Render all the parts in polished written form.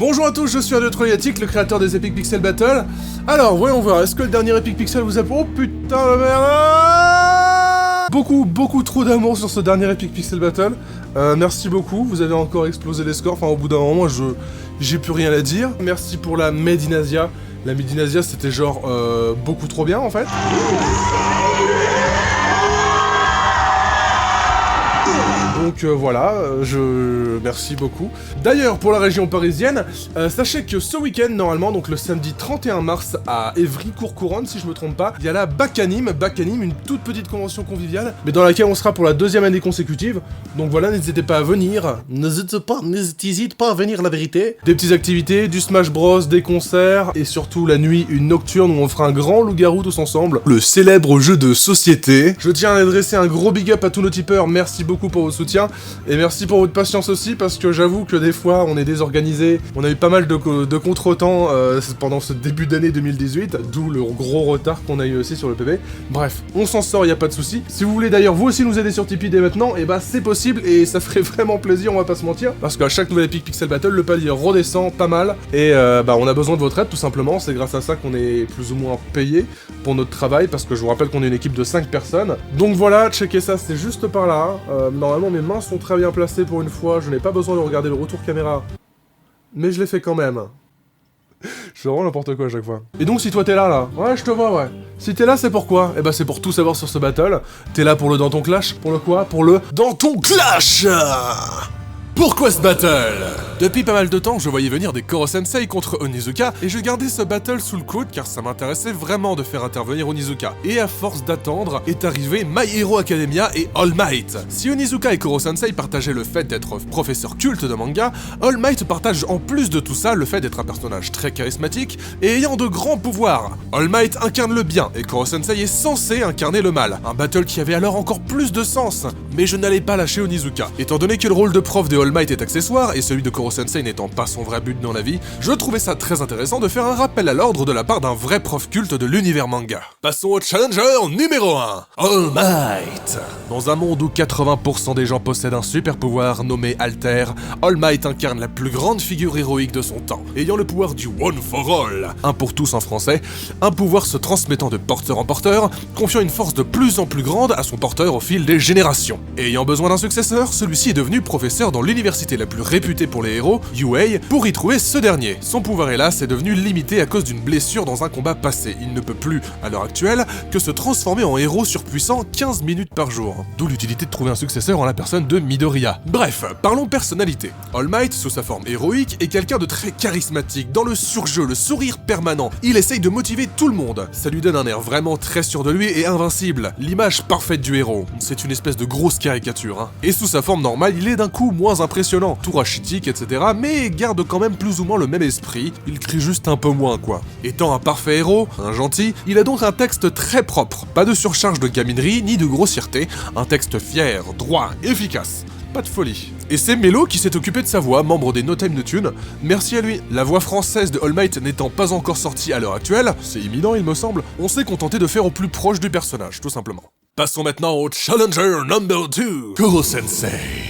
Bonjour à tous, je suis Adetroyatic, le créateur des Epic Pixel Battle. Alors, voyons voir, est-ce que le dernier Epic Pixel vous a... Oh putain de merde. Beaucoup trop d'amour sur ce dernier Epic Pixel Battle. Merci beaucoup, vous avez encore explosé les scores. Enfin, au bout d'un moment, j'ai plus rien à dire. Merci pour la Made in Asia. La Made in Asia, c'était genre beaucoup trop bien en fait. Donc voilà, merci beaucoup. D'ailleurs, pour la région parisienne, sachez que ce week-end, normalement, donc le samedi 31 mars à Évry-Courcouronnes, si je me trompe pas, il y a la Bacanim, une toute petite convention conviviale, mais dans laquelle on sera pour la 2e année consécutive. Donc voilà, n'hésitez pas à venir. N'hésite pas à venir, la vérité. Des petites activités, du Smash Bros, des concerts, et surtout la nuit, une nocturne où on fera un grand loup-garou tous ensemble. Le célèbre jeu de société. Je tiens à adresser un gros big up à tous nos tipeurs, merci beaucoup pour votre soutien. Et merci pour votre patience aussi, parce que j'avoue que des fois on est désorganisé, on a eu pas mal de contretemps pendant ce début d'année 2018, d'où le gros retard qu'on a eu aussi sur le PB. Bref, on s'en sort, y a pas de souci. Si vous voulez d'ailleurs vous aussi nous aider sur Tipeee dès maintenant, et bah c'est possible et ça ferait vraiment plaisir, on va pas se mentir, parce qu'à chaque nouvelle Epic Pixel Battle, le palier redescend pas mal, et bah on a besoin de votre aide tout simplement, c'est grâce à ça qu'on est plus ou moins payé pour notre travail, parce que je vous rappelle qu'on est une équipe de 5 personnes. Donc voilà, checkez ça, c'est juste par là, normalement mes mains sont très bien placées pour une fois, je n'ai pas besoin de regarder le retour caméra, mais je l'ai fait quand même. Je fais vraiment n'importe quoi à chaque fois. Et donc si toi t'es là, ouais je te vois, ouais. Si t'es là c'est pourquoi? Eh bah c'est pour tout savoir sur ce battle. T'es là pour le Danton Clash? Pour le quoi? Pour le Danton Clash. Pourquoi ce battle? Depuis pas mal de temps, je voyais venir des Koro Sensei contre Onizuka, et je gardais ce battle sous le coude car ça m'intéressait vraiment de faire intervenir Onizuka. Et à force d'attendre, est arrivé My Hero Academia et All Might. Si Onizuka et Koro Sensei partageaient le fait d'être professeur culte de manga, All Might partage en plus de tout ça le fait d'être un personnage très charismatique et ayant de grands pouvoirs. All Might incarne le bien, et Koro Sensei est censé incarner le mal. Un battle qui avait alors encore plus de sens. Mais je n'allais pas lâcher Onizuka. Étant donné que le rôle de prof de All Might est accessoire, et celui de Koro Sensei n'étant pas son vrai but dans la vie, je trouvais ça très intéressant de faire un rappel à l'ordre de la part d'un vrai prof culte de l'univers manga. Passons au challenger numéro 1, All Might. Dans un monde où 80% des gens possèdent un super pouvoir nommé Alter, All Might incarne la plus grande figure héroïque de son temps, ayant le pouvoir du One for All, un pour tous en français, un pouvoir se transmettant de porteur en porteur, confiant une force de plus en plus grande à son porteur au fil des générations. Ayant besoin d'un successeur, celui-ci est devenu professeur dans l'université la plus réputée pour les héros, UA, pour y trouver ce dernier. Son pouvoir hélas est devenu limité à cause d'une blessure dans un combat passé. Il ne peut plus, à l'heure actuelle, que se transformer en héros surpuissant 15 minutes par jour. D'où l'utilité de trouver un successeur en la personne de Midoriya. Bref, parlons personnalité. All Might, sous sa forme héroïque, est quelqu'un de très charismatique, dans le surjeu, le sourire permanent. Il essaye de motiver tout le monde. Ça lui donne un air vraiment très sûr de lui et invincible. L'image parfaite du héros. C'est une espèce de grosse caricature, hein. Et sous sa forme normale, il est d'un coup moins impressionnant, tout rachitique, etc., mais garde quand même plus ou moins le même esprit, il crie juste un peu moins quoi. Étant un parfait héros, un gentil, il a donc un texte très propre, pas de surcharge de gaminerie ni de grossièreté, un texte fier, droit, efficace. Pas de folie. Et c'est Melo qui s'est occupé de sa voix, membre des No Time No Tune. Merci à lui. La voix française de All Might n'étant pas encore sortie à l'heure actuelle, c'est imminent il me semble, on s'est contenté de faire au plus proche du personnage, tout simplement. Passons maintenant au Challenger number 2, Koro Sensei.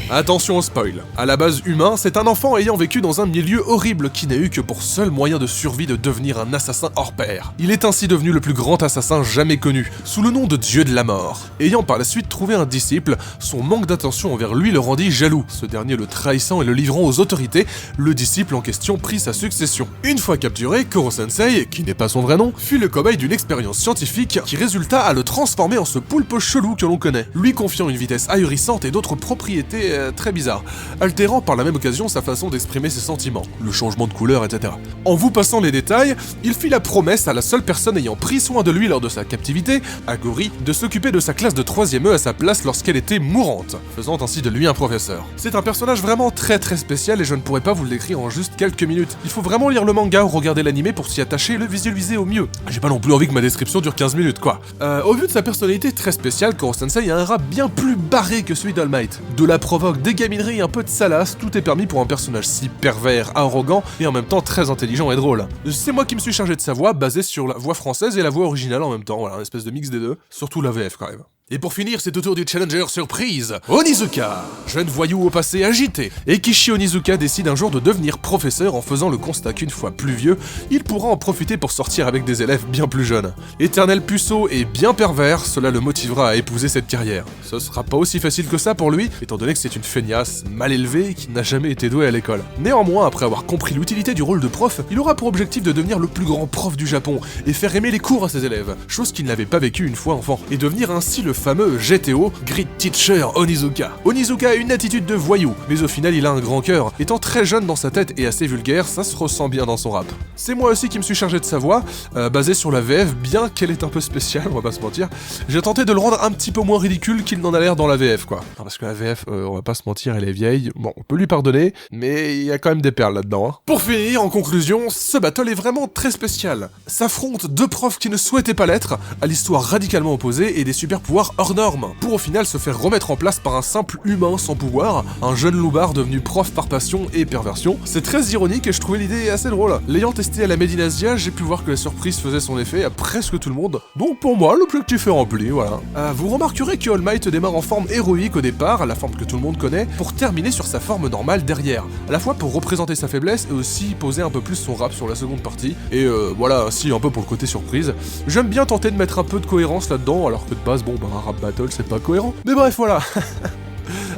Attention au spoil. À la base humain, c'est un enfant ayant vécu dans un milieu horrible qui n'a eu que pour seul moyen de survie de devenir un assassin hors pair. Il est ainsi devenu le plus grand assassin jamais connu, sous le nom de Dieu de la Mort. Ayant par la suite trouvé un disciple, son manque d'attention envers lui le rendit jaloux. Ce dernier le trahissant et le livrant aux autorités, le disciple en question prit sa succession. Une fois capturé, Koro Sensei, qui n'est pas son vrai nom, fut le cobaye d'une expérience scientifique qui résulta à le transformer en ce poulpe chelou que l'on connaît, lui confiant une vitesse ahurissante et d'autres propriétés très bizarres, altérant par la même occasion sa façon d'exprimer ses sentiments, le changement de couleur, etc. En vous passant les détails, il fit la promesse à la seule personne ayant pris soin de lui lors de sa captivité, Agori, de s'occuper de sa classe de 3e E à sa place lorsqu'elle était mourante, faisant ainsi de lui un professeur. C'est un personnage vraiment très spécial et je ne pourrais pas vous le décrire en juste quelques minutes. Il faut vraiment lire le manga ou regarder l'anime pour s'y attacher et le visualiser au mieux. J'ai pas non plus envie que ma description dure 15 minutes quoi. Au vu de sa personnalité très spéciale, Koro Sensei a un rap bien plus barré que celui d'All Might. De la provoque, des gamineries et un peu de salace, tout est permis pour un personnage si pervers, arrogant et en même temps très intelligent et drôle. C'est moi qui me suis chargé de sa voix, basée sur la voix française et la voix originale en même temps, voilà, une espèce de mix des deux, surtout la VF quand même. Et pour finir, c'est au tour du challenger surprise, Onizuka, jeune voyou au passé agité. Et Kishi Onizuka décide un jour de devenir professeur en faisant le constat qu'une fois plus vieux, il pourra en profiter pour sortir avec des élèves bien plus jeunes. Éternel puceau et bien pervers, cela le motivera à épouser cette carrière. Ce sera pas aussi facile que ça pour lui, étant donné que c'est une feignasse mal élevée et qui n'a jamais été douée à l'école. Néanmoins, après avoir compris l'utilité du rôle de prof, il aura pour objectif de devenir le plus grand prof du Japon et faire aimer les cours à ses élèves, chose qu'il n'avait pas vécu une fois enfant, et devenir ainsi le fameux GTO, Great Teacher Onizuka. Onizuka a une attitude de voyou, mais au final il a un grand cœur. Étant très jeune dans sa tête et assez vulgaire, ça se ressent bien dans son rap. C'est moi aussi qui me suis chargé de sa voix, basée sur la VF, bien qu'elle est un peu spéciale, on va pas se mentir. J'ai tenté de le rendre un petit peu moins ridicule qu'il n'en a l'air dans la VF, quoi. Non, parce que la VF, on va pas se mentir, elle est vieille, bon, on peut lui pardonner, mais il y a quand même des perles là-dedans, hein. Pour finir, en conclusion, ce battle est vraiment très spécial. S'affrontent deux profs qui ne souhaitaient pas l'être, à l'histoire radicalement opposée et des super pouvoirs hors normes, pour au final se faire remettre en place par un simple humain sans pouvoir, un jeune loupard devenu prof par passion et perversion. C'est très ironique et je trouvais l'idée assez drôle. L'ayant testé à la Made in Asia, j'ai pu voir que la surprise faisait son effet à presque tout le monde, donc pour moi, l'objectif est rempli, voilà. Vous remarquerez que All Might démarre en forme héroïque au départ, la forme que tout le monde connaît, pour terminer sur sa forme normale derrière, à la fois pour représenter sa faiblesse et aussi poser un peu plus son rap sur la seconde partie, et voilà, ainsi un peu pour le côté surprise. J'aime bien tenter de mettre un peu de cohérence là-dedans, alors que de base, bon bah un rap battle c'est pas cohérent, mais bref voilà.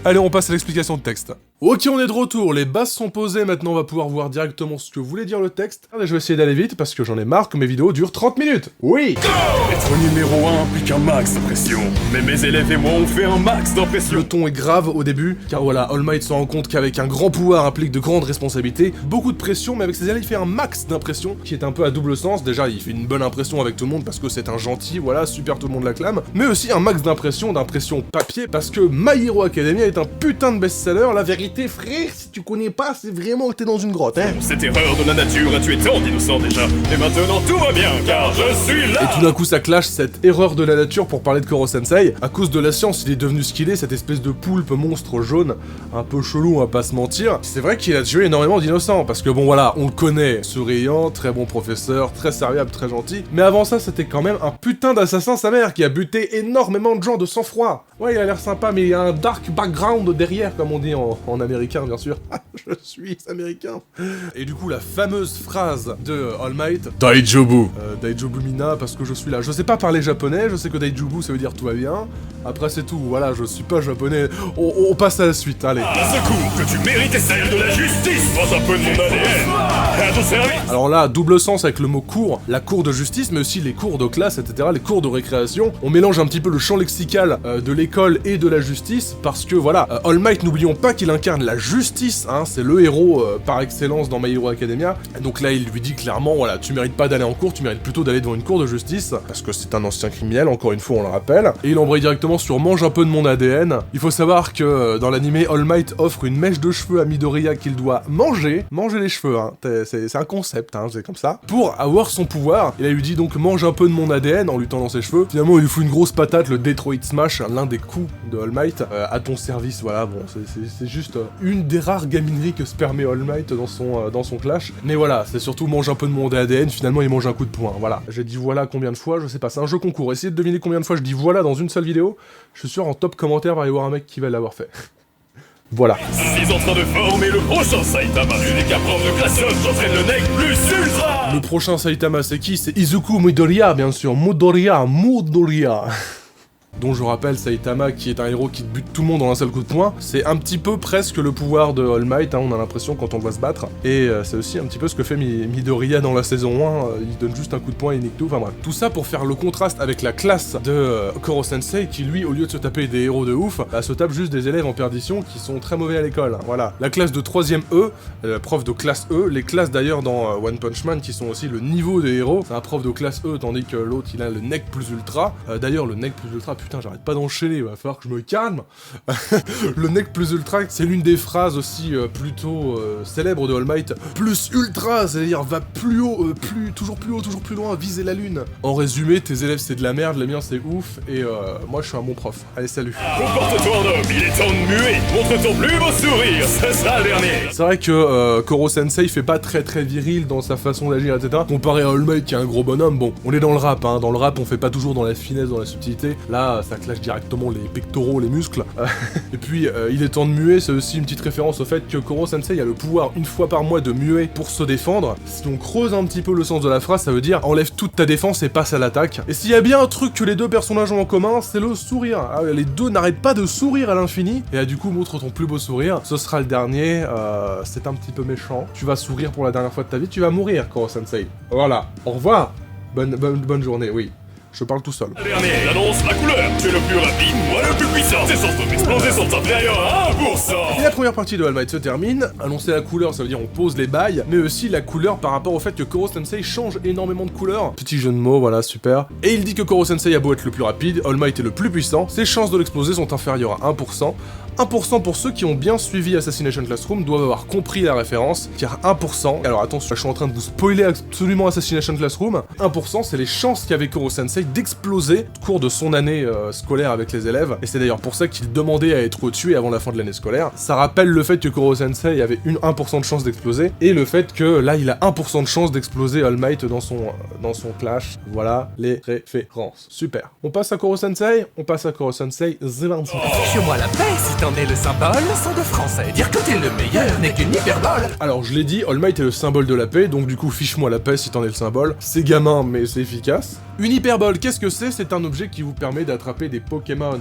Allez, on passe à l'explication de texte. Ok, on est de retour, les bases sont posées, maintenant on va pouvoir voir directement ce que voulait dire le texte. Allez, je vais essayer d'aller vite parce que j'en ai marre que mes vidéos durent 30 minutes. Oui. Être numéro 1 implique un max d'impression, mais mes élèves et moi on fait un max d'impression. Le ton est grave au début, car voilà, All Might se rend compte qu'avec un grand pouvoir implique de grandes responsabilités, beaucoup de pression, mais avec ses élèves il fait un max d'impression, qui est un peu à double sens. Déjà, il fait une bonne impression avec tout le monde parce que c'est un gentil, voilà, super, tout le monde l'acclame, mais aussi un max d'impression papier, parce que My Hero Academia est un putain de best-seller. La vérité, frère, si tu connais pas, c'est vraiment que t'es dans une grotte, hein. Cette erreur de la nature a tué tant d'innocents déjà, et maintenant tout va bien, car je suis là. Et tout d'un coup ça clash, cette erreur de la nature pour parler de Koro Sensei. À cause de la science, il est devenu ce qu'il est, cette espèce de poulpe monstre jaune, un peu chelou, on va pas se mentir. C'est vrai qu'il a tué énormément d'innocents, parce que bon voilà, on le connaît, souriant, très bon professeur, très serviable, très gentil, mais avant ça, c'était quand même un putain d'assassin sa mère, qui a buté énormément de gens de sang-froid. Ouais, il a l'air sympa, mais il y a un dark background derrière, comme on dit en américain, bien sûr. Je suis américain. Et du coup, la fameuse phrase de All Might, Daijobu. Daijobu Mina, parce que je suis là. Je sais pas parler japonais, je sais que Daijobu ça veut dire tout va bien. Après c'est tout, voilà, je suis pas japonais. On passe à la suite, allez. À ce coup, que tu méritais celle de la justice, pas un peu de mon ADN. À ton service. Alors là, double sens avec le mot cours, la cour de justice, mais aussi les cours de classe, etc., les cours de récréation. On mélange un petit peu le champ lexical de l'école et de la justice, parce que voilà, All Might, n'oublions pas qu'il incarne la justice, hein, c'est le héros par excellence dans My Hero Academia. Donc là, il lui dit clairement, voilà, tu mérites pas d'aller en cours, tu mérites plutôt d'aller devant une cour de justice, parce que c'est un ancien criminel, encore une fois, on le rappelle. Et il embraye directement sur mange un peu de mon ADN. Il faut savoir que dans l'animé, All Might offre une mèche de cheveux à Midoriya qu'il doit manger les cheveux, hein. C'est un concept, hein, c'est comme ça. Pour avoir son pouvoir, il lui dit donc mange un peu de mon ADN en lui tendant ses cheveux. Finalement, il lui fout une grosse patate, le Detroit Smash, l'un des coups de All Might, à ton service, voilà, bon, c'est juste une des rares gamineries que se permet All Might dans son clash. Mais voilà, c'est surtout mange un peu de mon ADN, finalement il mange un coup de poing, voilà. J'ai dit voilà combien de fois, je sais pas, c'est un jeu concours, essayez de deviner combien de fois je dis voilà dans une seule vidéo, je suis sûr en top commentaire va y avoir un mec qui va l'avoir fait. Voilà. Je suis en train de former le prochain Saitama, unique à prof de classe, j'entraîne le nec plus ultra. Le prochain Saitama c'est qui? C'est Izuku Midoriya, bien sûr, Midoriya. Dont je rappelle Saitama qui est un héros qui bute tout le monde en un seul coup de poing. C'est un petit peu presque le pouvoir de All Might, hein, on a l'impression quand on voit se battre. Et c'est aussi un petit peu ce que fait Midoriya dans la saison 1, il donne juste un coup de poing et il nique tout, enfin bref. Tout ça pour faire le contraste avec la classe de Koro Sensei qui lui, au lieu de se taper des héros de ouf, bah, se tape juste des élèves en perdition qui sont très mauvais à l'école, hein, voilà. La classe de 3ème E, prof de classe E, les classes d'ailleurs dans One Punch Man qui sont aussi le niveau des héros, c'est un prof de classe E tandis que l'autre il a le nec plus ultra. D'ailleurs le nec plus ultra, putain j'arrête pas d'enchaîner, il va falloir que je me calme. Le nec plus ultra, c'est l'une des phrases aussi plutôt célèbres de All Might. Plus ultra, c'est-à-dire va plus haut, toujours plus haut, toujours plus loin, viser la lune. En résumé, tes élèves c'est de la merde, les miens c'est ouf, et moi je suis un bon prof. Allez, salut. Comporte-toi en homme, il est temps de muer, montre ton plus beau sourire, c'est ça le dernier. C'est vrai que Koro Sensei fait pas très viril dans sa façon d'agir, etc. Comparé à All Might qui est un gros bonhomme, bon, on est dans le rap, hein, dans le rap on fait pas toujours dans la finesse, dans la subtilité. Là, là, ça clash directement les pectoraux, les muscles. Et puis, il est temps de muer, c'est aussi une petite référence au fait que Koro Sensei a le pouvoir une fois par mois de muer pour se défendre. Si on creuse un petit peu le sens de la phrase, ça veut dire enlève toute ta défense et passe à l'attaque. Et s'il y a bien un truc que les deux personnages ont en commun, c'est le sourire. Ah, les deux n'arrêtent pas de sourire à l'infini. Et du coup, montre ton plus beau sourire. Ce sera le dernier, c'est un petit peu méchant. Tu vas sourire pour la dernière fois de ta vie, tu vas mourir, Koro Sensei. Voilà, au revoir. Bonne journée, oui. Je parle tout seul. Dernier, j'annonce la couleur. Tu es le plus rapide, moi le plus puissant. Ses chances d'exploser sont inférieures à 1%. Et la première partie de All Might se termine. Annoncer la couleur, ça veut dire on pose les bails, mais aussi la couleur par rapport au fait que Koro Sensei change énormément de couleurs. Petit jeu de mots, voilà, super. Et il dit que Koro Sensei a beau être le plus rapide, All Might est le plus puissant, ses chances de l'exploser sont inférieures à 1%. 1% pour ceux qui ont bien suivi Assassination Classroom doivent avoir compris la référence, car 1%, alors attention, je suis en train de vous spoiler absolument Assassination Classroom, 1% c'est les chances qu'avait Koro Sensei d'exploser au cours de son année scolaire avec les élèves, et c'est d'ailleurs pour ça qu'il demandait à être tué avant la fin de l'année scolaire. Ça rappelle le fait que Koro Sensei avait 1% de chance d'exploser, et le fait que là il a 1% de chance d'exploser All Might dans son clash. Voilà les références. Super. On passe à Koro Sensei, Zelanti. Fiche-moi la paix si t'en es le symbole, leçon de français. Dire que t'es le meilleur n'est qu'une hyperbole. Alors je l'ai dit, All Might est le symbole de la paix, donc du coup fiche-moi la paix si t'en es le symbole. C'est gamin mais c'est efficace. Une hyperbole, qu'est-ce que c'est? C'est un objet qui vous permet d'attraper des Pokémon.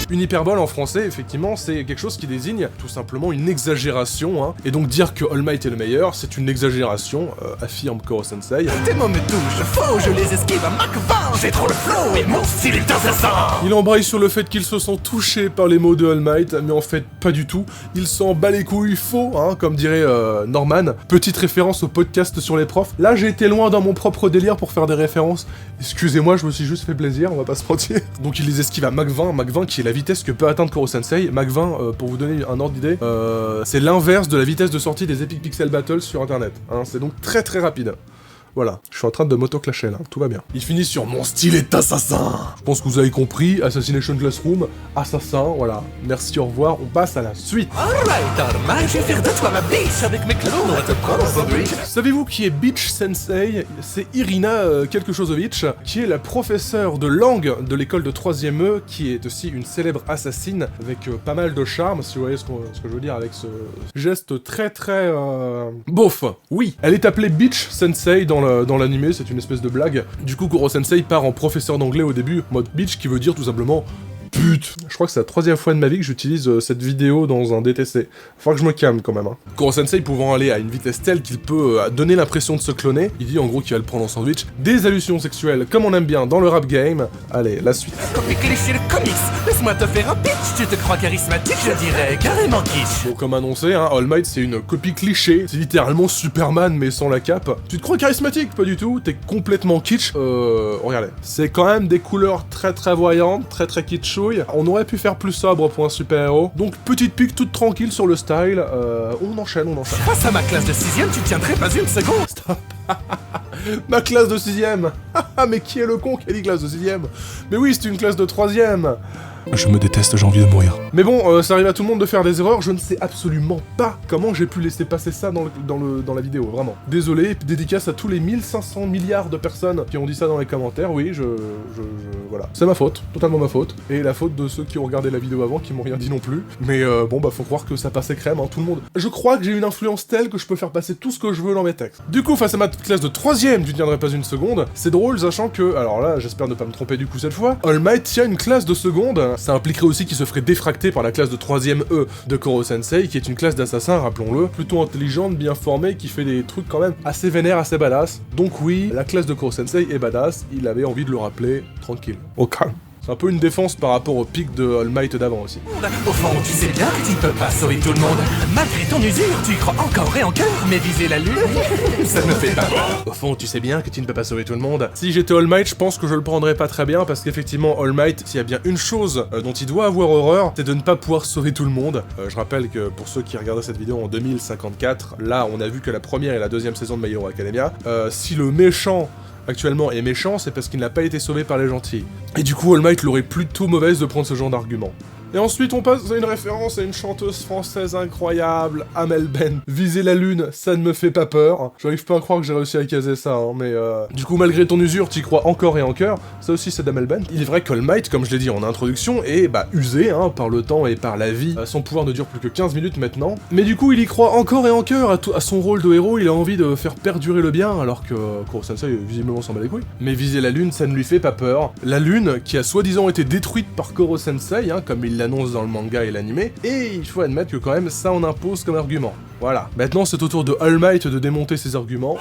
Une hyperbole en français, effectivement, c'est quelque chose qui désigne tout simplement une exagération, hein. Et donc dire que All Might est le meilleur, c'est une exagération, affirme Koro Sensei. Tes mots me touchent, faux, je les esquive à Mach 20. J'ai trop le flow et mon style est assassin. Il embraye sur le fait qu'il se sent touché par les mots de All Might, mais en fait pas du tout. Il s'en bat les couilles faux, hein, comme dirait Norman. Petite référence au podcast sur les profs. Là j'ai été loin dans mon propre délire pour faire des références. Excusez-moi, je me suis juste fait plaisir, on va pas se mentir. Donc il les esquive à Mach 20 qui est la vitesse que peut atteindre Koro Sensei. Mach 20, pour vous donner un ordre d'idée, c'est l'inverse de la vitesse de sortie des Epic Pixel Battles sur internet, hein. C'est donc très très rapide. Voilà, je suis en train de m'auto-clasher là, tout va bien. Il finit sur mon style est assassin. Je pense que vous avez compris, Assassination Classroom, assassin, voilà. Merci, au revoir, on passe à la suite. Alright, All Might, je vais faire de toi ma biche avec mes clones, on va te prendre en sandwich. Savez-vous qui est Bitch Sensei? C'est Irina quelque chose qui est la professeure de langue de l'école de 3ème E, qui est aussi une célèbre assassine avec pas mal de charme, si vous voyez ce que je veux dire, avec ce geste très très beauf. Oui, elle est appelée Bitch Sensei dans l'anime, c'est une espèce de blague. Du coup, Koro Sensei part en professeur d'anglais au début, mode bitch, qui veut dire tout simplement pute. Je crois que c'est la 3e fois de ma vie que j'utilise cette vidéo dans un DTC. Faut que je me calme quand même, hein. Koro Sensei pouvant aller à une vitesse telle qu'il peut donner l'impression de se cloner, il dit en gros qu'il va le prendre en sandwich. Des allusions sexuelles, comme on aime bien dans le rap game. Allez, la suite. Copie cliché le comics, laisse-moi te faire un pitch. Tu te crois charismatique, je dirais carrément kitsch. Bon, comme annoncé, hein, All Might c'est une copie cliché, c'est littéralement Superman mais sans la cape. Tu te crois charismatique? Pas du tout, t'es complètement kitsch. Regardez, c'est quand même des couleurs très très voyantes, très très kitschouilles. On aurait pu faire plus sobre pour un super-héros. Donc petite pique toute tranquille sur le style, on enchaîne. Face à ma classe de 6ème, tu tiendrais pas une seconde. Stop. Ma classe de 6ème. Mais qui est le con qui a dit classe de 6ème? Mais oui, c'est une classe de 3ème. Je me déteste, j'ai envie de mourir. Mais bon, ça arrive à tout le monde de faire des erreurs, je ne sais absolument pas comment j'ai pu laisser passer ça dans la vidéo, vraiment. Désolé, dédicace à tous les 1500 milliards de personnes qui ont dit ça dans les commentaires, oui, voilà. C'est ma faute, totalement ma faute, et la faute de ceux qui ont regardé la vidéo avant, qui m'ont rien dit non plus. Mais bon, bah faut croire que ça passait crème, hein, tout le monde. Je crois que j'ai une influence telle que je peux faire passer tout ce que je veux dans mes textes. Du coup, face à ma classe de 3ème, tu tiendrais pas une seconde, c'est drôle, sachant que, alors là, j'espère ne pas me tromper du coup cette fois, All Might tient une classe de seconde. Ça impliquerait aussi qu'il se ferait défracter par la classe de 3ème E de Koro Sensei, qui est une classe d'assassins, rappelons-le, plutôt intelligente, bien formée, qui fait des trucs quand même assez vénères, assez badass. Donc oui, la classe de Koro Sensei est badass, il avait envie de le rappeler, tranquille, au calme. C'est un peu une défense par rapport au pic de All Might d'avant aussi. Au fond, tu sais bien que tu ne peux pas sauver tout le monde. Malgré ton usure, tu crois encore et encore, mais viser la lune, ça ne me fait pas peur. Au fond, tu sais bien que tu ne peux pas sauver tout le monde. Si j'étais All Might, je pense que je le prendrais pas très bien, parce qu'effectivement, All Might, s'il y a bien une chose dont il doit avoir horreur, c'est de ne pas pouvoir sauver tout le monde. Je rappelle que pour ceux qui regardaient cette vidéo en 2054, là, on a vu que la première et la 2e saison de My Hero Academia, si le méchant actuellement est méchant, c'est parce qu'il n'a pas été sauvé par les gentils. Et du coup, All Might l'aurait plutôt mauvaise de prendre ce genre d'argument. Et ensuite, on passe à une référence à une chanteuse française incroyable, Amel Bent. Viser la lune, ça ne me fait pas peur. J'arrive pas à croire que j'ai réussi à caser ça, hein, mais du coup, malgré ton usure, t'y crois encore et en cœur. Ça aussi, c'est d'Amel Bent. Il est vrai qu'All Might, comme je l'ai dit en introduction, est usé hein, par le temps et par la vie. Son pouvoir ne dure plus que 15 minutes maintenant. Mais du coup, il y croit encore et en cœur à son rôle de héros. Il a envie de faire perdurer le bien, alors que Kuro-sensei, visiblement, s'en bat les couilles. Mais viser la lune, ça ne lui fait pas peur. La lune, qui a soi-disant été détruite par Kuro-sensei, hein, comme il l'annonce dans le manga et l'anime, et il faut admettre que quand même, ça en impose comme argument. Voilà. Maintenant, c'est au tour de All Might de démonter ses arguments.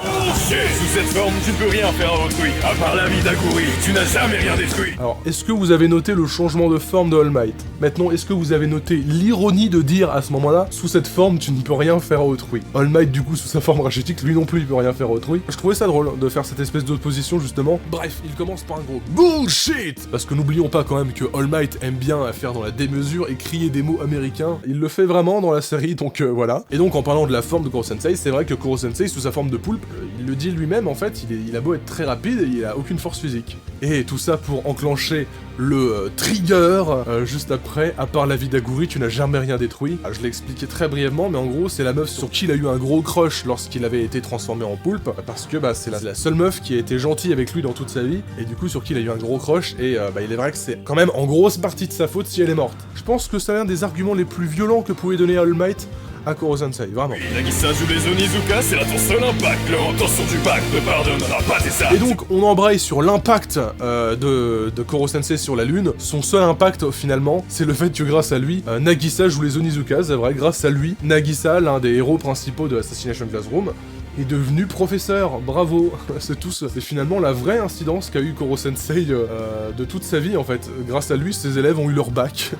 Sous cette forme, tu ne peux rien faire à autrui. À part la vie d'Aguri, tu n'as jamais rien détruit. Alors, est-ce que vous avez noté le changement de forme de All Might? Maintenant, est-ce que vous avez noté l'ironie de dire à ce moment-là, sous cette forme, tu ne peux rien faire à autrui? All Might, du coup, sous sa forme rachitique, lui non plus, il peut rien faire à autrui. Je trouvais ça drôle de faire cette espèce d'opposition, justement. Bref, il commence par un gros bullshit! Parce que n'oublions pas quand même que All Might aime bien faire dans la démesure et crier des mots américains. Il le fait vraiment dans la série, donc voilà. Et donc, en parlant de la forme de Kuro-sensei, c'est vrai que Kuro-sensei, sous sa forme de poulpe, il le dit lui-même, en fait, il a beau être très rapide, il a aucune force physique. Et tout ça pour enclencher le trigger, juste après, à part la vie d'Aguri, tu n'as jamais rien détruit. Je l'ai expliqué très brièvement, mais en gros, c'est la meuf sur qui il a eu un gros crush lorsqu'il avait été transformé en poulpe, parce que c'est la seule meuf qui a été gentille avec lui dans toute sa vie, et du coup, sur qui il a eu un gros crush, et il est vrai que c'est quand même en grosse partie de sa faute si elle est morte. Je pense que c'est l'un des arguments les plus violents que pouvait donner All Might à Kuro-sensei, vraiment. Nagisa joue les Onizuka, c'est là ton seul impact. Leur intention du bac ne pardonnera pas tes actes. Et donc, on embraye sur l'impact de Kuro-sensei sur la lune. Son seul impact, finalement, c'est le fait que grâce à lui, Nagisa joue les Onizuka, c'est vrai, grâce à lui, Nagisa, l'un des héros principaux de Assassination Classroom, est devenu professeur, bravo. C'est finalement la vraie incidence qu'a eu Kuro-sensei de toute sa vie, en fait. Grâce à lui, ses élèves ont eu leur bac.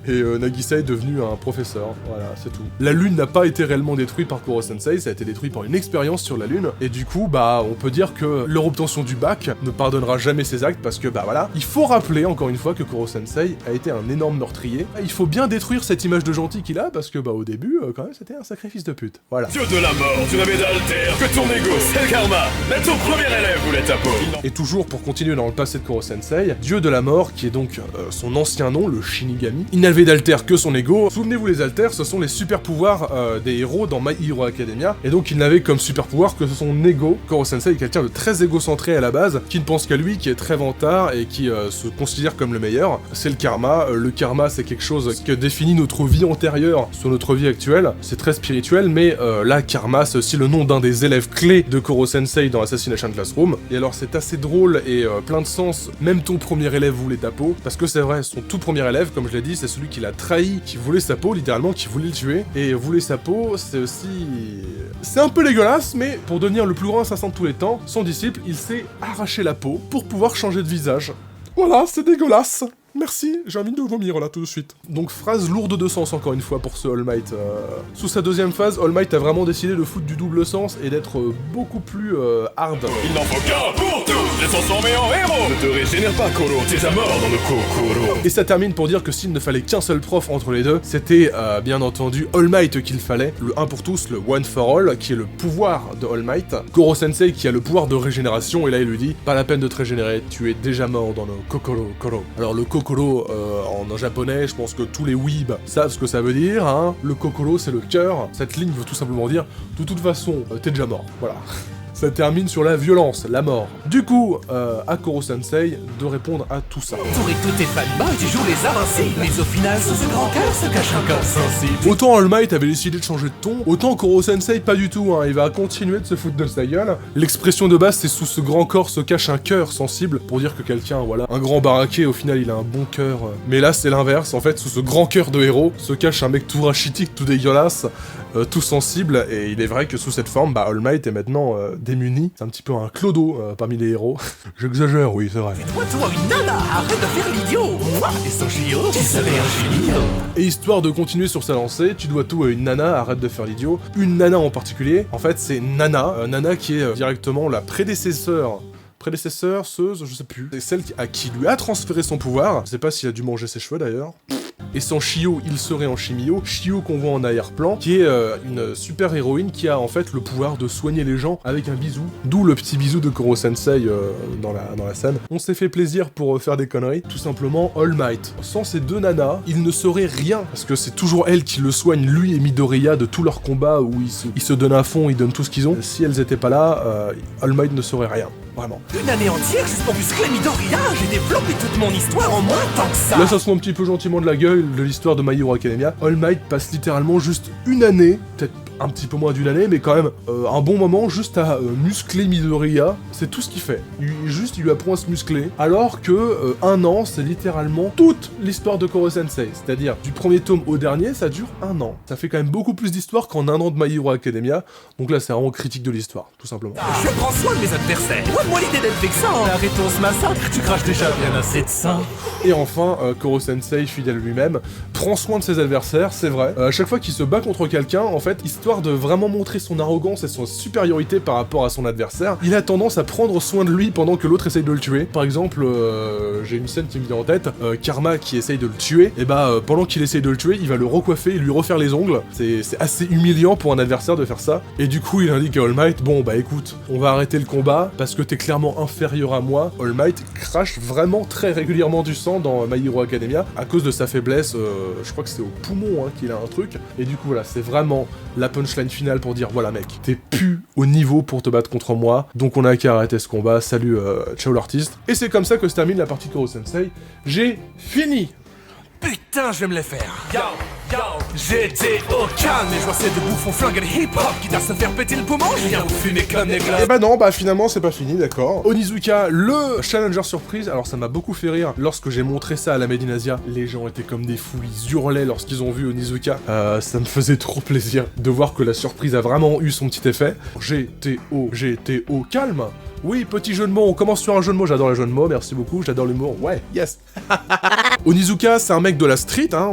Et Nagisa est devenu un professeur, voilà, c'est tout. La lune n'a pas été réellement détruite par Kuro-sensei, ça a été détruit par une expérience sur la lune, et du coup, on peut dire que leur obtention du bac ne pardonnera jamais ses actes, parce que, voilà, il faut rappeler, encore une fois, que Kuro-sensei a été un énorme meurtrier. Il faut bien détruire cette image de gentil qu'il a, parce que, au début, quand même, c'était un sacrifice de pute, voilà. Dieu de la mort, tu n'avais d'alter que ton ego, c'est le karma. Même ton premier élève voulait ta peau. Et toujours pour continuer dans le passé de Kuro-sensei, Dieu de la mort, qui est donc son ancien nom, le Shinigami, il n'avait d'alter que son ego. Souvenez-vous, les alters, ce sont les super pouvoirs des héros dans My Hero Academia, et donc il n'avait comme super pouvoir que son ego. Kuro-sensei est quelqu'un de très égocentré à la base, qui ne pense qu'à lui, qui est très vantard et qui se considère comme le meilleur. C'est le karma. Le karma, c'est quelque chose qui définit notre vie antérieure sur notre vie actuelle. C'est très spirituel, mais là, karma, c'est aussi le nom d'un des élèves clés de Kuro-sensei dans Assassination Classroom. Et alors, c'est assez drôle et plein de sens. Même ton premier élève voulait ta peau, parce que c'est vrai, son tout premier élève, comme je l'ai dit, c'est celui qui l'a trahi, qui voulait sa peau, littéralement, qui voulait le tuer. Et voulait sa peau, c'est aussi... C'est un peu dégueulasse, mais pour devenir le plus grand assassin de tous les temps, son disciple, il s'est arraché la peau pour pouvoir changer de visage. Voilà, c'est dégueulasse. Merci, j'ai envie de vomir là tout de suite. Donc phrase lourde de sens encore une fois pour ce All Might. Sous sa deuxième phase, All Might a vraiment décidé de foutre du double sens et d'être beaucoup plus hard. Il n'en faut qu'un pour tous, les transformer en héros. Ne te régénère pas, Koro, t'es à mort dans le Kokoro. Et ça termine pour dire que s'il ne fallait qu'un seul prof entre les deux, c'était bien entendu All Might qu'il fallait. Le 1 pour tous, le One for All, qui est le pouvoir de All Might. Kuro-sensei qui a le pouvoir de régénération, et là il lui dit, pas la peine de te régénérer, tu es déjà mort dans le Kokoro Koro. Alors le Kokoro, en japonais, je pense que tous les weebs savent ce que ça veut dire, hein. Le Kokoro, c'est le cœur. Cette ligne veut tout simplement dire, de toute façon, t'es déjà mort, voilà. Ça termine sur la violence, la mort. Du coup, à Kuro-sensei de répondre à tout ça. Pour et tous tes fanboys, tu joues les invincibles, mais au final, sous ce grand cœur se cache un corps sensible. Autant All Might avait décidé de changer de ton, autant Kuro-sensei pas du tout, hein. Il va continuer de se foutre de sa gueule. L'expression de base, c'est sous ce grand corps se cache un cœur sensible, pour dire que quelqu'un, voilà, un grand baraqué, au final il a un bon cœur. Mais là, c'est l'inverse, en fait, sous ce grand cœur de héros, se cache un mec tout rachitique, tout dégueulasse, tout sensible, et il est vrai que sous cette forme, All Might est maintenant démuni. C'est un petit peu un clodo parmi les héros. J'exagère, oui, c'est vrai. Toi, une nana, arrête de faire l'idiot. Moi, et son chiot, tu savais un génie. Et histoire de continuer sur sa lancée, tu dois tout à une nana, arrête de faire l'idiot. Une nana en particulier, en fait, c'est Nana. Nana qui est directement la prédécesseuse, je sais plus. C'est celle à qui lui a transféré son pouvoir. Je sais pas s'il a dû manger ses cheveux d'ailleurs. et sans Shio, il serait en Shimio. Shio qu'on voit en arrière-plan, qui est une super héroïne qui a en fait le pouvoir de soigner les gens avec un bisou, d'où le petit bisou de Koro Sensei dans la scène. On s'est fait plaisir pour faire des conneries, tout simplement All Might. Sans ces deux nanas, il ne serait rien, parce que c'est toujours elle qui le soigne, lui et Midoriya, de tous leurs combats où ils se donnent à fond, ils donnent tout ce qu'ils ont. Si elles étaient pas là, All Might ne serait rien. Vraiment. Une année entière juste pour muscler Midoriya. J'ai développé toute mon histoire en moins de temps que ça. Là, ça se fout un petit peu gentiment de la gueule de l'histoire de My Hero Academia. All Might passe littéralement juste une année, peut-être un petit peu moins d'une année, mais quand même un bon moment juste à muscler Midoriya. C'est tout ce qu'il fait. Il lui apprend à se muscler. Alors que un an, c'est littéralement toute l'histoire de Koro Sensei. C'est-à-dire, du premier tome au dernier, ça dure un an. Ça fait quand même beaucoup plus d'histoire qu'en un an de My Hero Academia. Donc là, c'est vraiment critique de l'histoire, tout simplement. Je prends soin de mes adversaires. Moi l'idée d'être vexant. Arrêtons ce massacre, tu craches déjà bien assez de sang. Et enfin, Koro Sensei, fidèle lui-même, prend soin de ses adversaires, c'est vrai. À chaque fois qu'il se bat contre quelqu'un, en fait, histoire de vraiment montrer son arrogance et son supériorité par rapport à son adversaire, il a tendance à prendre soin de lui pendant que l'autre essaye de le tuer. Par exemple, j'ai une scène qui me vient en tête, Karma qui essaye de le tuer, et pendant qu'il essaye de le tuer, il va le recoiffer et lui refaire les ongles. C'est assez humiliant pour un adversaire de faire ça. Et du coup, il indique à All Might, bon bah écoute, on va arrêter le combat, parce que t'es clairement inférieur à moi. All Might crache vraiment très régulièrement du sang dans My Hero Academia, à cause de sa faiblesse, je crois que c'est au poumon qu'il a un truc, et du coup voilà, c'est vraiment la punchline finale pour dire, voilà mec, t'es plus au niveau pour te battre contre moi, donc on a qu'à arrêter ce combat, salut, ciao l'artiste. Et c'est comme ça que se termine la partie de Koro Sensei. J'ai fini. Putain, je vais me les faire. Yo, j'étais au calme, mais je vois ces deux bouffons flinguer le hip-hop, quitte à se faire péter le poumon, je viens vous fumer comme des glaces. Et non, finalement c'est pas fini, d'accord. Onizuka, le challenger surprise, alors ça m'a beaucoup fait rire lorsque j'ai montré ça à la Made in Asia, les gens étaient comme des fous, ils hurlaient lorsqu'ils ont vu Onizuka, ça me faisait trop plaisir de voir que la surprise a vraiment eu son petit effet. J'étais au calme. Oui, petit jeu de mots, on commence sur un jeu de mots, j'adore les jeux de mots, merci beaucoup, j'adore l'humour, ouais, yes. Onizuka, c'est un mec de la street, hein,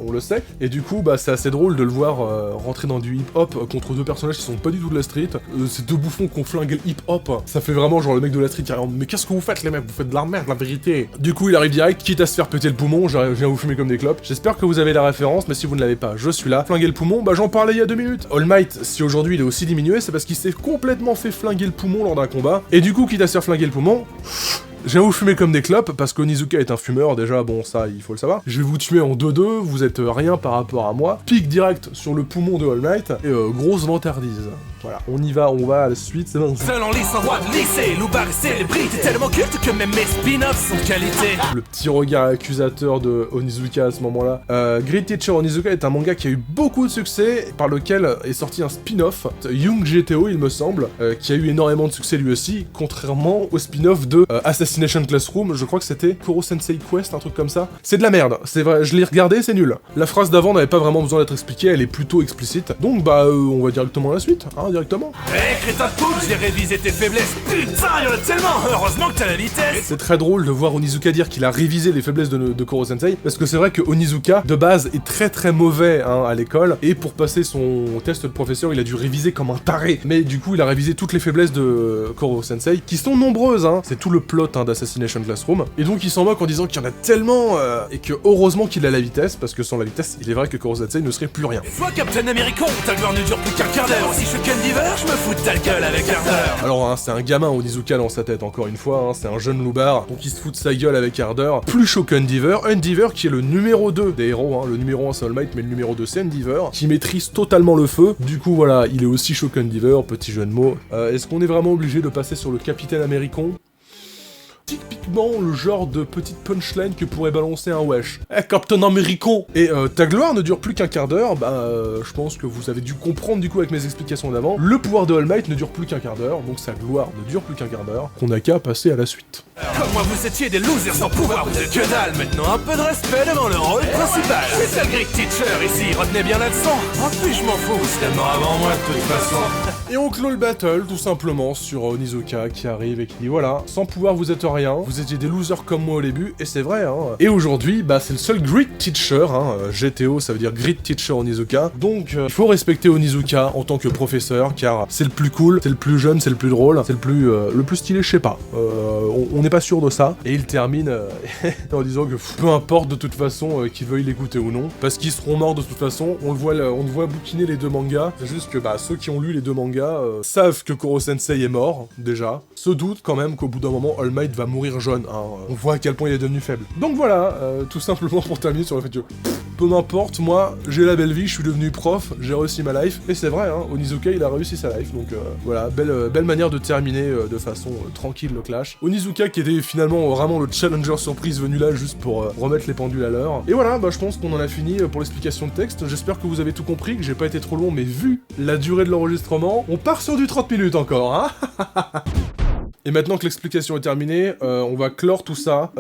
on le sait, et du coup, c'est assez drôle de le voir rentrer dans du hip-hop contre deux personnages qui sont pas du tout de la street. Ces deux bouffons qui ont flingué le hip-hop, ça fait vraiment genre le mec de la street qui arrive, mais qu'est-ce que vous faites les mecs, vous faites de la merde, la vérité. Du coup, il arrive direct, quitte à se faire péter le poumon, je viens vous fumer comme des clopes. J'espère que vous avez la référence, mais si vous ne l'avez pas, je suis là. Flinguer le poumon, j'en parlais il y a 2 minutes. All Might, si aujourd'hui il est aussi diminué, c'est parce qu'il s'est complètement fait flinguer le poumon lors d'un combat, et du coup, quitte à se faire flinguer le poumon, je viens vous fumer comme des clopes, parce qu'Onizuka est un fumeur, déjà, bon, ça, il faut le savoir. Je vais vous tuer en 2-2, vous êtes rien par rapport à moi. Pique direct sur le poumon de All Might, et grosse vantardise. Voilà, on va à la suite, c'est bon. Seul en lycée, en droit de lycée, Loubar et célébrité tellement culte que même mes spin-offs sont de qualité. Le petit regard accusateur de Onizuka à ce moment-là. Great Teacher Onizuka est un manga qui a eu beaucoup de succès, par lequel est sorti un spin-off, Young GTO il me semble, qui a eu énormément de succès lui aussi, contrairement au spin-off de Assassination Classroom, je crois que c'était Koro Sensei Quest, un truc comme ça. C'est de la merde, c'est vrai, je l'ai regardé, c'est nul. La phrase d'avant n'avait pas vraiment besoin d'être expliquée, elle est plutôt explicite. Donc on va directement à la suite, hein, directement. Crétin de poule, j'ai révisé tes faiblesses. Putain, y'en a tellement. Heureusement que t'as la vitesse. C'est très drôle de voir Onizuka dire qu'il a révisé les faiblesses de Koro Sensei, parce que c'est vrai que Onizuka, de base, est très très mauvais à l'école, et pour passer son test de professeur, il a dû réviser comme un taré. Mais du coup, il a révisé toutes les faiblesses de Koro Sensei, qui sont nombreuses, c'est tout le plot d'Assassination Classroom. Et donc il s'en moque en disant qu'il y en a tellement, et que heureusement qu'il a la vitesse, parce que sans la vitesse, il est vrai que Koro Sensei ne serait plus rien. Sois Captain America, ta gloire ne dure plus qu'un quart d'heure. Si je suis Candiver, je me fous de ta gueule avec ardeur. Alors c'est un gamin Onizuka dans sa tête, encore une fois, c'est un jeune loupard, donc il se fout de sa gueule avec ardeur. Plus chaud qu'Undiver, Undiver qui est le numéro 2 des héros, le numéro 1 c'est All Might, mais le numéro 2 c'est Undiver, qui maîtrise totalement le feu. Du coup voilà, il est aussi chaud qu'Undiver, petit jeu de mots. Est-ce qu'on est vraiment obligé de passer sur le Capitaine Américain ? Typiquement le genre de petite punchline que pourrait balancer un wesh. Captain American. Et ta gloire ne dure plus qu'un quart d'heure, je pense que vous avez dû comprendre du coup avec mes explications d'avant. Le pouvoir de All Might ne dure plus qu'un quart d'heure, donc sa gloire ne dure plus qu'un quart d'heure, qu'on n'a qu'à passer à la suite. Comme moi vous étiez des losers sans pouvoir, vous êtes que dalle. Maintenant un peu de respect devant le rôle principal. Je suis le Great Teacher ici, retenez bien la leçon. En plus je m'en fous, vous serez mort avant moi de toute façon. Et on clôt le battle tout simplement sur Onizuka qui arrive et qui dit voilà, sans pouvoir vous êtes rien, vous étiez des losers comme moi au début, et c'est vrai, hein. Et aujourd'hui, bah c'est le seul Grit Teacher, hein, GTO ça veut dire Grit Teacher Onizuka, donc il faut respecter Onizuka en tant que professeur, car c'est le plus cool, c'est le plus jeune, c'est le plus drôle, c'est le plus stylé, je sais pas, on n'est pas sûr de ça, et il termine en disant que peu importe de toute façon qu'ils veuillent l'écouter ou non, parce qu'ils seront morts de toute façon, on le voit bouquiner les deux mangas, c'est juste que bah ceux qui ont lu les deux mangas savent que Koro Sensei est mort, déjà, se doutent quand même qu'au bout d'un moment All Might va mourir jeune, hein. On voit à quel point il est devenu faible. Donc voilà, tout simplement pour terminer sur le fait que peu m'importe, moi j'ai la belle vie, je suis devenu prof, j'ai réussi ma life, et c'est vrai, hein, Onizuka il a réussi sa life, donc voilà, belle manière de terminer de façon tranquille le clash. Onizuka qui était finalement vraiment le challenger surprise venu là juste pour remettre les pendules à l'heure. Et voilà, bah je pense qu'on en a fini pour l'explication de texte, j'espère que vous avez tout compris, que j'ai pas été trop long, mais vu la durée de l'enregistrement, on part sur du 30 minutes encore, hein. Et maintenant que l'explication est terminée, on va clore tout ça,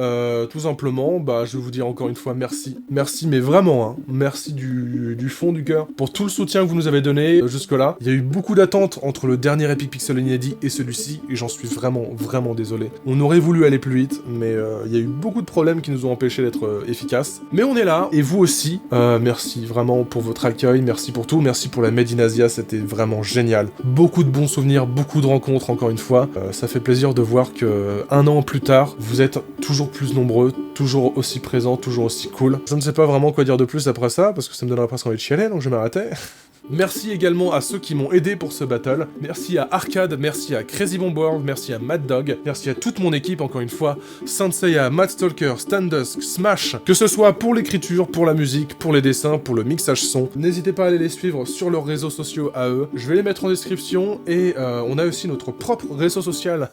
tout simplement, bah je vais vous dire encore une fois merci. Merci, mais vraiment, hein, merci du fond du cœur pour tout le soutien que vous nous avez donné jusque-là. Il y a eu beaucoup d'attentes entre le dernier Epic Pixel inédit et celui-ci, et j'en suis vraiment désolé. On aurait voulu aller plus vite, mais il y a eu beaucoup de problèmes qui nous ont empêchés d'être efficaces. Mais on est là, et vous aussi, merci vraiment pour votre accueil, merci pour tout, merci pour la Made in Asia, c'était vraiment génial. Beaucoup de bons souvenirs, beaucoup de rencontres encore une fois, ça fait plaisir de voir que un an plus tard, vous êtes toujours plus nombreux, toujours aussi présents, toujours aussi cool. Je ne sais pas vraiment quoi dire de plus après ça, parce que ça me donnerait presque envie de chialer, donc je vais m'arrêter. Merci également à ceux qui m'ont aidé pour ce battle. Merci à Arcade, merci à Crazy Bomb World, merci à Mad Dog, merci à toute mon équipe encore une fois, Senseiya, Mad Stalker, Standusk, Smash, que ce soit pour l'écriture, pour la musique, pour les dessins, pour le mixage son. N'hésitez pas à aller les suivre sur leurs réseaux sociaux à eux. Je vais les mettre en description et on a aussi notre propre réseau social.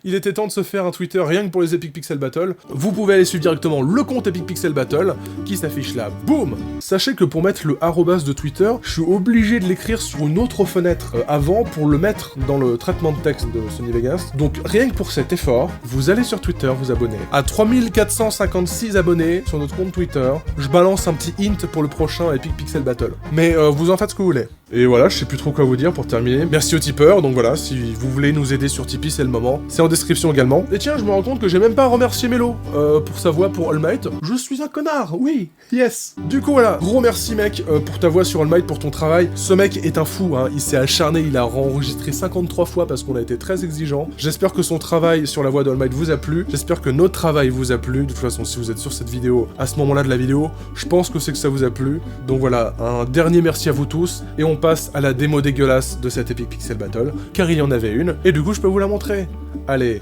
Il était temps de se faire un Twitter rien que pour les Epic Pixel Battle. Vous pouvez aller suivre directement le compte Epic Pixel Battle qui s'affiche là. Boum! Sachez que pour mettre le arrobas de Twitter, je suis obligé de l'écrire sur une autre fenêtre avant pour le mettre dans le traitement de texte de Sony Vegas. Donc rien que pour cet effort, vous allez sur Twitter vous abonner. À 3456 abonnés sur notre compte Twitter, je balance un petit hint pour le prochain Epic Pixel Battle. Mais vous en faites ce que vous voulez. Et voilà, je sais plus trop quoi vous dire pour terminer. Merci aux tipeurs, donc voilà, si vous voulez nous aider sur Tipeee, c'est le moment. C'est en description également. Et tiens, je me rends compte que j'ai même pas remercié Melo pour sa voix pour All Might. Je suis un connard, oui, yes. Du coup voilà, gros merci mec pour ta voix sur All Might, pour ton travail. Ce mec est un fou, hein. Il s'est acharné, il a enregistré 53 fois parce qu'on a été très exigeants. J'espère que son travail sur la voix d'All Might vous a plu. J'espère que notre travail vous a plu. De toute façon, si vous êtes sur cette vidéo, à ce moment-là de la vidéo, je pense que c'est que ça vous a plu. Donc voilà, un dernier merci à vous tous. Et on passe à la démo dégueulasse de cette Epic Pixel Battle, car il y en avait une, et du coup je peux vous la montrer. Allez.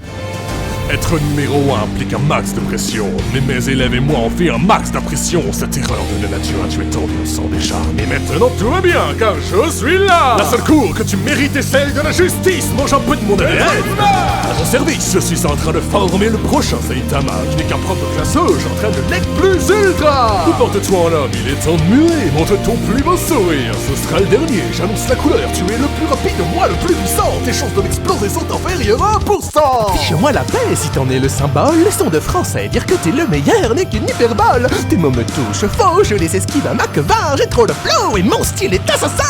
Être numéro 1 implique un max de pression. Mais mes élèves et moi on fait un max d'impression. Cette erreur de la nature a tué tant de sang déjà. Mais maintenant tout va bien, car je suis là. La seule cour que tu mérites est celle de la justice. Mange un peu de mon ADN. À ton service, je suis en train de former le prochain Saitama. Je n'ai qu'un prof de classeuse, en train de l'être plus ultra. Comporte-toi en homme, il est temps de muer. Montre ton plus beau sourire, ce sera le dernier. J'annonce la couleur, tu es le plus rapide, moi le plus puissant. Tes chances de m'exploser sont inférieures à 1%. Fiche-moi la paix si t'en es le symbole. Leçon de français, dire que t'es le meilleur n'est qu'une hyperbole. Tes mots me touchent faux, je les esquive à ma quevin. J'ai trop le flow et mon style est assassin.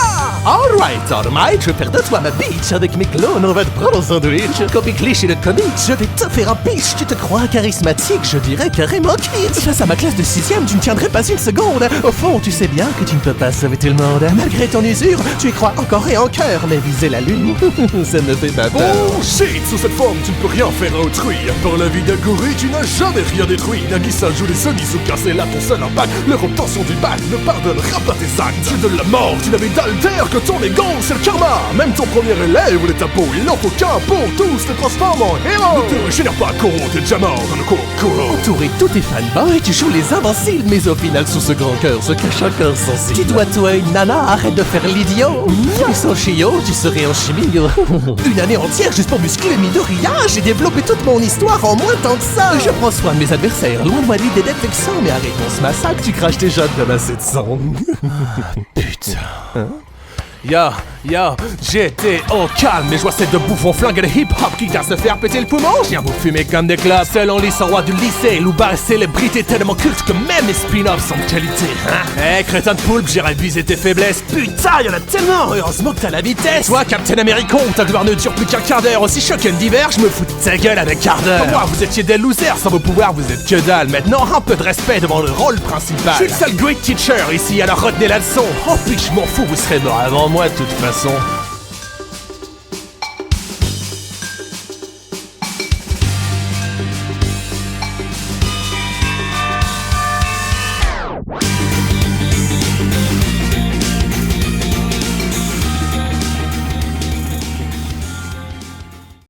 Alright, alright, je perds de toi ma bitch. Avec mes clones, on va te prendre un sandwich. Copie cliché de comics, je vais te faire un pitch. Tu te crois charismatique, je dirais carrément kitsch. Face à ma classe de 6ème, tu ne tiendrais pas une seconde. Au fond, tu sais bien que tu ne peux pas sauver tout le monde. Malgré ton usure, tu y crois encore et en cœur. Mais viser la lune, ça ne fait pas peur. Oh shit, sous cette forme, tu ne peux rien faire à autrui. Par la vie d'Aguri, tu n'as jamais rien détruit. Nagisa joue les Onizuka, c'est là ton seul impact. Leur obtention du bac ne pardonnera pas tes actes. Dieu de la mort, tu n'avais d'alter que ton ego, c'est le karma. Même ton premier élève voulait ta peau, il n'en faut qu'un pour tous te transforme en héros. Ne te régénère pas, Koro, t'es déjà mort dans le Koro. Entouré de tous tes fanboys, tu joues les invincibles. Mais au final, sous ce grand cœur se cache un cœur sensible. Tu dois toi une nana, arrête de faire l'idiot. Et sans chiot, tu serais en chimie. Une année entière juste pour muscler Midoriya. J'ai développé toute mon histoire en moins tant que ça. Je prends soin de mes adversaires, loin de moi l'idée d'être vexant. Mais arrêtons ce massacre, tu craches tes jeunes comme assez de sang. Putain. Hein? Yo, Yo, j'étais au calme, mais je vois ces deux bouffons flinguer le hip-hop quitte à se faire péter le poumon. Je viens vous fumer comme des clubs, seul en lice en roi du lycée. Loubar et célébrité tellement culte que même les spin-offs sont de qualité, hein. Crétin de poulpe, j'irai viser tes faiblesses. Putain, y'en a tellement, heureusement que t'as la vitesse. Toi, Captain America, ta gloire ne dure plus qu'un quart d'heure. Aussi choquant d'hiver, je me fous de ta gueule avec quart d'heure. Pour moi, vous étiez des losers, sans vos pouvoirs, vous êtes que dalle. Maintenant, un peu de respect devant le rôle principal. Je suis le seul great teacher ici, alors retenez la leçon. Oh, puis je m'en fous, vous serez mort avant moi de toute façon.